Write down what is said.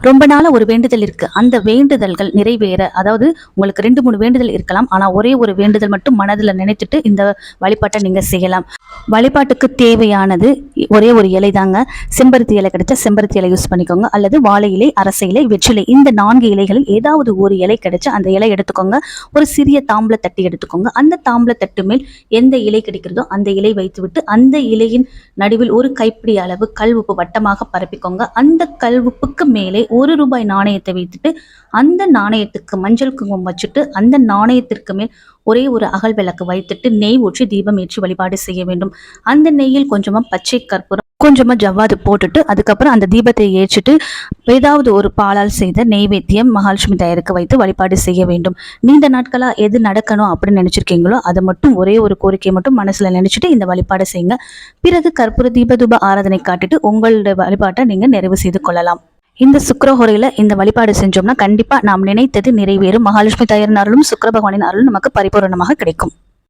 ரொம்ப நாளா ஒரு வேண்டுதல் இருக்கு. அந்த வேண்டுதல்கள் நிறைவேற, அதாவது உங்களுக்கு 2, 3 வேண்டுதல் இருக்கலாம். ஆனா ஒரே ஒரு வேண்டுதல் மட்டும் மனதுல நினைத்துட்டு இந்த வழிபாட்டை நீங்க செய்யலாம். வழிபாட்டுக்கு தேவையானது ஒரே ஒரு இலை தாங்க. செம்பருத்தி இலை கிடைச்சா செம்பருத்தி இலை யூஸ் பண்ணிக்கோங்க, அல்லது வாழை இலை, அரச இலை, வெற்றிலை, இந்த 4 இலைகளில் ஏதாவது ஒரு இலை கிடைச்சா அந்த இலை எடுத்துக்கோங்க. ஒரு சிறிய தாம்பல தட்டி எடுத்துக்கோங்க. அந்த தாம்பல தட்டு மேல் எந்த இலை கிடைக்கிறதோ அந்த இலை வைத்துவிட்டு அந்த இலையின் நடுவில் ஒரு கைப்பிடி அளவு கல் உப்பு வட்டமாக பரப்பிக்கோங்க. அந்த கல் உப்புக்கு மேலே ₹1 நாணயத்தை வைத்துட்டு அந்த நாணயத்துக்கு மஞ்சள் குங்குமம் வச்சுட்டு அந்த நாணயத்திற்கு மேல் ஒரே ஒரு அகல் விளக்கு வைத்துட்டு நெய் ஊற்றி தீபம் ஏற்றி வழிபாடு செய்ய வேண்டும். அந்த நெய்யில் கொஞ்சமா பச்சை கற்பூரம், கொஞ்சமா ஜவ்வாது போட்டுட்டு அதுக்கப்புறம் அந்த தீபத்தை ஏற்றிட்டு ஏதாவது ஒரு பாலால் செய்த நெய்வேத்தியம் மகாலட்சுமி தாயாருக்கு வைத்து வழிபாடு செய்ய வேண்டும். நீண்ட நாட்களா எது நடக்கணும் அப்படின்னு நினைச்சிருக்கீங்களோ அதை மட்டும் ஒரே ஒரு கோரிக்கையை மட்டும் மனசுல நினைச்சிட்டு இந்த வழிபாடு செய்யுங்க. பிறகு கற்பூர தீப ஆராதனை காட்டிட்டு உங்களுடைய வழிபாட்டை நீங்க நிறைவு செய்து கொள்ளலாம். இந்த சுக்கிரஹோரையில இந்த வழிபாடு செஞ்சோம்னா கண்டிப்பா நாம் நினைத்தது நிறைவேறும். மகாலட்சுமி தாயாரின் அருளும் சுக்கிர பகவானின் அருளும் நமக்கு பரிபூரணமாக கிடைக்கும்.